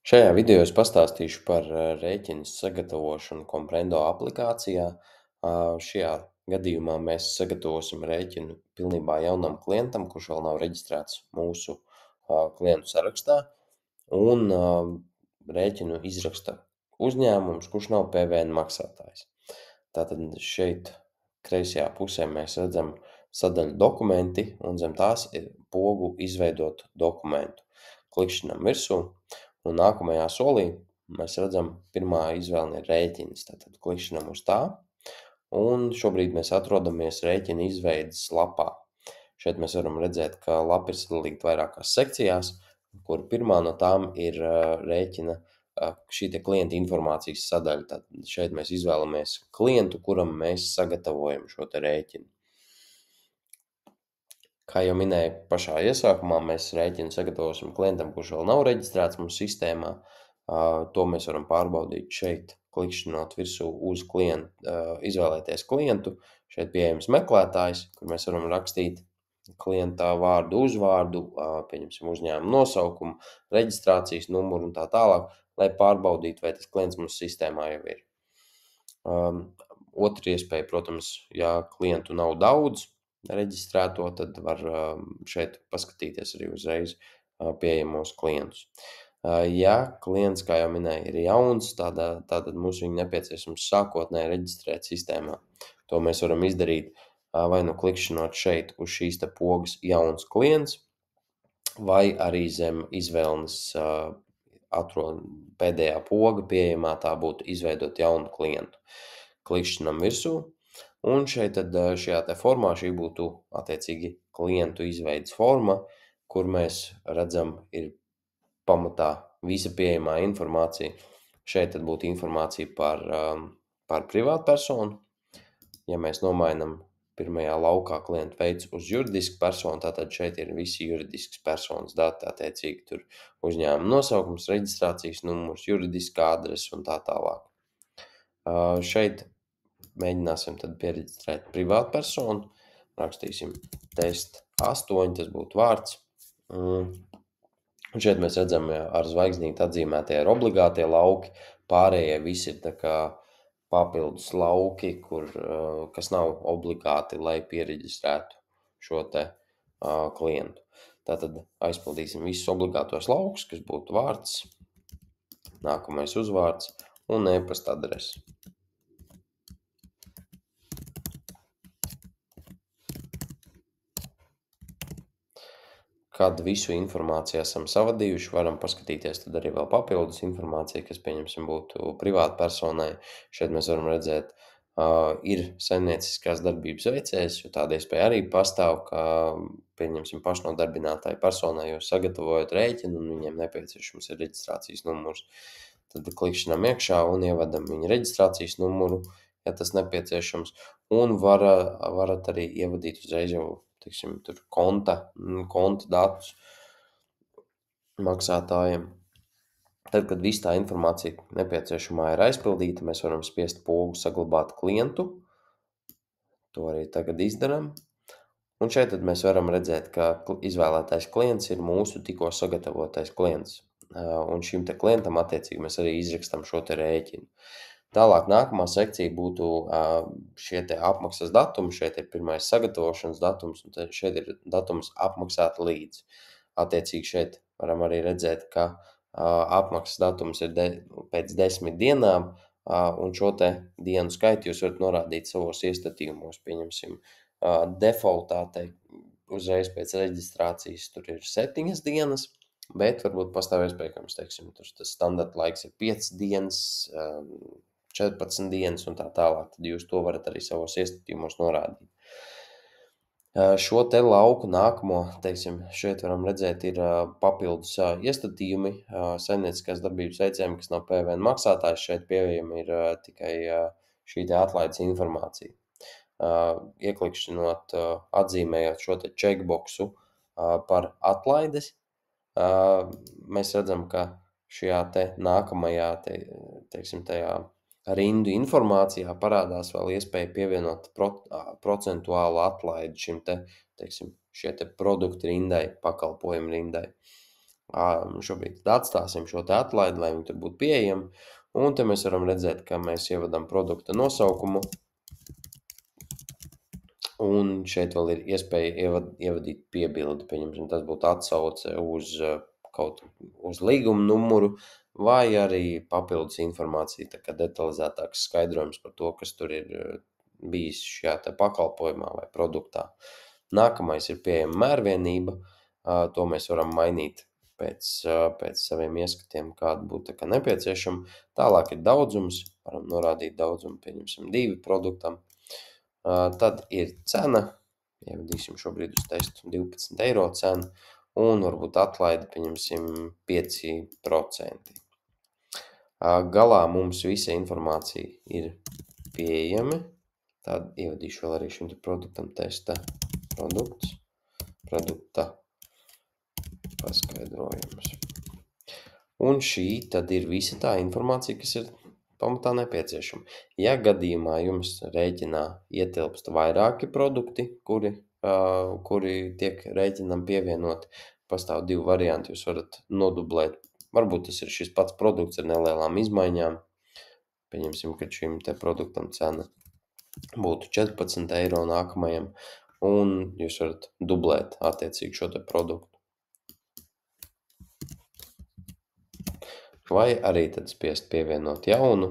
Šajā video es pastāstīšu par rēķinu sagatavošanu Comprendo aplikācijā. Šajā gadījumā mēs sagatavosim rēķinu pilnībā jaunam klientam, kurš vēl nav reģistrēts mūsu klientu sarakstā, un rēķinu izraksta uzņēmums, kurš nav PVN maksātājs. Tātad šeit kreisajā pusē mēs redzam sadaļu dokumenti un zem tās ir pogu izveidot dokumentu. Klikšķinam virsū. Un nākamajā solī mēs redzam, pirmā izvēle ir rēķins, tātad klikšķinam uz tā, un šobrīd mēs atrodamies rēķina izveides lapā. Šeit mēs varam redzēt, ka lapa ir sadalīta vairākās sekcijās, kur pirmā no tām ir rēķina šī te klienta informācijas sadaļa. Tad šeit mēs izvēlamies klientu, kuram mēs sagatavojam šo te rēķinu. Kā jau minēju pašā iesākumā, mēs rēķinu sagatavosim klientam, kurš vēl nav reģistrēts mūsu sistēmā. To mēs varam pārbaudīt šeit, klikšķinot virsū uz klientu, izvēlēties klientu. Šeit pieejams meklētājs, kur mēs varam rakstīt klienta vārdu, uzvārdu, pieņemsim uzņēmumu nosaukumu, reģistrācijas numuru un tā tālāk, lai pārbaudītu, vai tas klients mūsu sistēmā jau ir. Otra iespēja, protams, ja klientu nav daudz reģistrēto, tad var šeit paskatīties arī uzreiz pieejamos klientus. Ja klients, kā jau minēju, ir jauns, tātad mums viņu nepieciešams sākotnēji reģistrēt sistēmā. To mēs varam izdarīt vai nu klikšķinot šeit uz šīs te pogas jauns klients, vai arī zem izvēles atrod pēdējā poga pieejamā, tā būtu izveidot jaunu klientu. Klikšķinam virsū. Un šeit tad šajā te formā šī būtu attiecīgi klientu izveidas forma, kur mēs redzam ir pamatā visa pieejamā informācija. Šeit tad būtu informācija par privātpersonu. Ja mēs nomainam pirmajā laukā klientu veids uz juridisku personu, tātad šeit ir visi juridiskas personas dati, attiecīgi tur uzņēmuma nosaukums, reģistrācijas numurs, juridiskā adrese un tā tālāk. Šeit mēģināsim tad pieregistrēt privātpersonu, rakstīsim test 8, tas būtu vārds. Un šeit mēs redzam ar zvaigznīti atzīmētie ir obligātie lauki, pārējie visi ir tā kā papildus lauki, kas nav obligāti, lai pieregistrētu šo te klientu. Tātad aizpildīsim visus obligātos laukus, kas būtu vārds, nākamais uzvārds un e-pasta adrese. Kad visu informāciju esam savadījuši, varam paskatīties tad arī vēl papildus informāciju, kas, pieņemsim, būtu privātpersonai. Šeit mēs varam redzēt, ir saimnieciskās darbības veicējs, jo tāda iespēja arī pastāv, ka, pieņemsim, pašnodarbinātāji personai jūs sagatavojat rēķinu un viņiem nepieciešams ir reģistrācijas numurs. Tad klikšķinām iekšā un ievadam viņa reģistrācijas numuru, ja tas nepieciešams, un varat arī ievadīt uzreiz jau, teiksim, tur konta datus maksātājiem. Tad, kad viss tā informācija nepieciešamā ir aizpildīta, mēs varam spiest pogu saglabāt klientu. To arī tagad izdaram. Un šeit tad mēs varam redzēt, ka izvēlētais klients ir mūsu tikko sagatavotais klients. Un šim te klientam attiecīgi mēs arī izrakstam šo te rēķinu. Tālāk nākamā sekcija būtu šie te apmaksas datumi. Šeit ir pirmais sagatavošanas datums, un šeit ir datums apmaksāt līdz. Attiecīgi šeit varam arī redzēt, ka apmaksas datums ir pēc 10 dienām, un šo te dienu skaitu jūs varat norādīt savos iestatījumos. Pieņemsim, defaultā uzreiz pēc reģistrācijas tur ir 7 dienas, bet varbūt pastāv iespēja, ka mums, teiksim, tas standarta laiks ir 5 dienas, 14 dienas un tā tālāk, tad jūs to varat arī savos iestatījumos norādīt. Šo te lauku nākamo, teiksim, šeit varam redzēt, ir papildus iestatījumi saimnieciskās darbības veicējiem, kas nav PVN maksātājs. Šeit pieejami ir tikai šī te atlaides informācija. Ieklikšķinot, atzīmējot šo te checkboxu par atlaides, mēs redzam, ka šajā te nākamajā, teiksim, tajā rindu informācijā parādās vēl iespēja pievienot procentuālu atlaidi šim te, teiksim, šie te produktu rindai, pakalpojumu rindai. Šobrīd atstāsim šo te atlaidi, lai viņi tur būtu pieejami. Un te mēs varam redzēt, ka mēs ievadam produkta nosaukumu. Un šeit vēl ir iespēja ievadīt piebildi. Pieņemsim, tas būtu atsauce uz līguma numuru vai arī papildus informācija, tā kā detalizētāks skaidrojums par to, kas tur ir bijis šajā te pakalpojumā vai produktā. Nākamais ir pieejama mērvienība. To mēs varam mainīt pēc saviem ieskatiem, kāda būtu tā kā nepieciešama. Tālāk ir daudzums, varam norādīt daudzumu, pieņemsim 2 produktam. Tad ir cena, ievadīsim šobrīd uz testu 12 eiro cenu, un varbūt atlaidi, pieņemsim 5%. Galā mums visa informācija ir pieejama. Tad ievadīšu vēl arī šim produktam testa produkta paskaidrojums. Un šī tad ir visa tā informācija, kas ir pamatā nepieciešama. Ja gadījumā jums rēķinā ietilpst vairāki produkti, kuri tiek rēķinam pievienoti, pastāv 2 varianti, jūs varat nodublēt. Varbūt tas ir šis pats produkts ar nelielām izmaiņām. Pieņemsim, ka šim te produktam cena būtu 14 eiro nākamajam, un jūs varat dublēt attiecīgi šo te produktu. Vai arī tad spiest pievienot jaunu,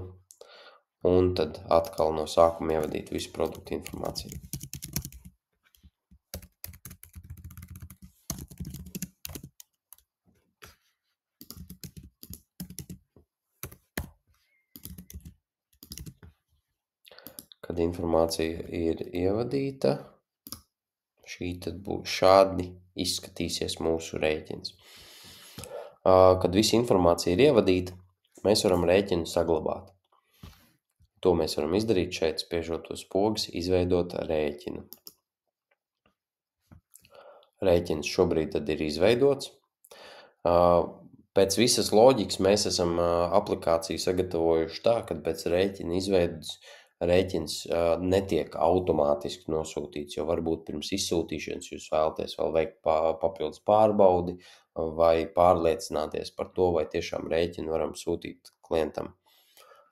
un tad atkal no sākuma ievadīt visu produktu informāciju. Kad informācija ir ievadīta, šādi izskatīsies mūsu rēķins. Kad visa informācija ir ievadīta, mēs varam rēķinu saglabāt. To mēs varam izdarīt šeit, spiežot uz pogas, izveidot rēķinu. Rēķins šobrīd tad ir izveidots. Pēc visas loģikas mēs esam aplikāciju sagatavojuši tā, ka pēc rēķina izveidas rēķins netiek automātiski nosūtīts, jo varbūt pirms izsūtīšanas jūs vēlaties vēl veikt papildus pārbaudi vai pārliecināties par to, vai tiešām rēķinu varam sūtīt klientam.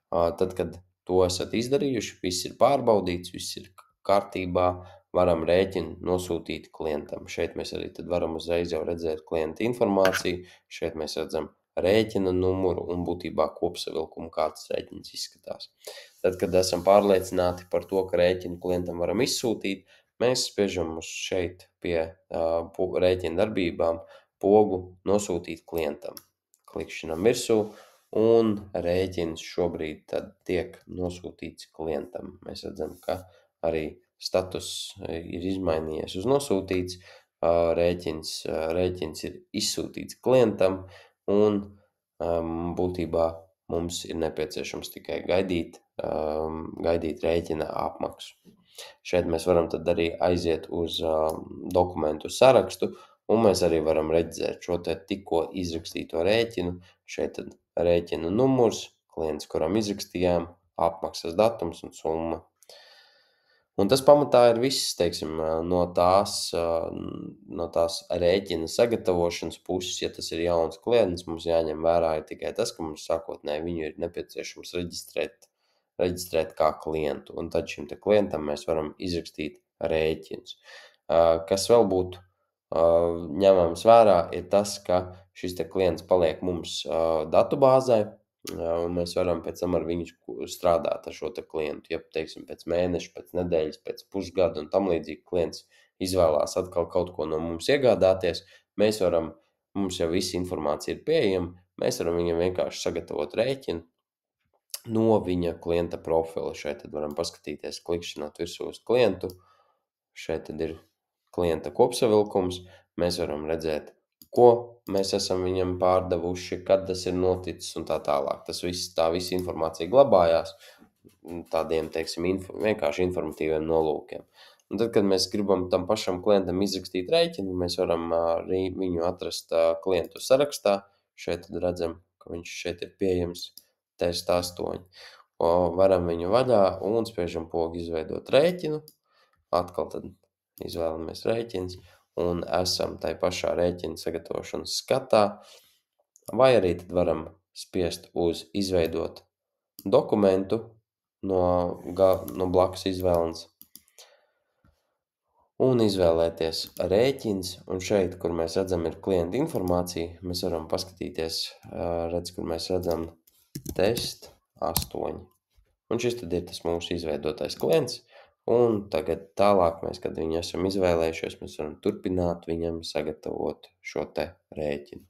Tad, kad to esat izdarījuši, viss ir pārbaudīts, viss ir kārtībā, varam rēķinu nosūtīt klientam. Šeit mēs arī tad varam uzreiz jau redzēt klienta informāciju, šeit mēs redzam rēķina numuru un būtībā kopsavilkumu, kāds rēķins izskatās. Tad, kad esam pārliecināti par to, ka rēķinu klientam varam izsūtīt, mēs spiežam uz šeit pie rēķina darbībām pogu nosūtīt klientam. Klikšķinam virsū un rēķins šobrīd tad tiek nosūtīts klientam. Mēs redzam, ka arī status ir izmainījies uz nosūtīts, rēķins ir izsūtīts klientam un būtībā mums ir nepieciešams tikai gaidīt rēķina apmaksu. Šeit mēs varam tad arī aiziet uz dokumentu sarakstu, un mēs arī varam redzēt šo te tikko izrakstīto rēķinu. Šeit tad rēķina numurs, klients, kuram izrakstījām, apmaksas datums un summa. Un tas pamatā ir viss, teiksim, no tās rēķina sagatavošanas puses. Ja tas ir jauns klients, mums jāņem vērā ir tikai tas, ka mums sākotnēji viņu ir nepieciešams reģistrēt kā klientu. Un tad šim te klientam mēs varam izrakstīt rēķinus. Kas vēl būtu ņemams vērā, ir tas, ka šis te klients paliek mums datubāzē, un mēs varam pēc tam ar viņu strādāt ar šo te klientu. Ja, teiksim, pēc mēneša, pēc nedēļas, pēc pusgada un tam līdzīgi klients izvēlās atkal kaut ko no mums iegādāties, mums jau visa informācija ir pieejama, mēs varam viņam vienkārši sagatavot rēķinu no viņa klienta profila. Šeit tad varam paskatīties, klikšķināt virsū uz klientu. Šeit tad ir klienta kopsavilkums. Mēs varam redzēt, ko mēs esam viņam pārdevuši, kad tas ir noticis un tā tālāk. Tā visa informācija glabājās tādiem, teiksim, vienkārši informatīviem nolūkiem. Un tad, kad mēs gribam tam pašam klientam izrakstīt rēķinu, mēs varam viņu atrast klientu sarakstā. Šeit tad redzam, ka viņš šeit ir pieejams test 8. Varam viņu vaļā un spiežam pogu izveidot rēķinu. Atkal tad izvēlamies rēķins un esam tai pašā rēķina sagatavošanas skatā, vai arī tad varam spiest uz izveidot dokumentu no blakus izvēles un izvēlēties rēķins, un šeit, kur mēs redzam, ir klienta informācija, mēs varam paskatīties, kur mēs redzam test 8. Un šis tad ir tas mūsu izveidotais klients, un tagad tālāk mēs, kad viņu esam izvēlējušies, mēs varam turpināt viņam sagatavot šo te rēķinu.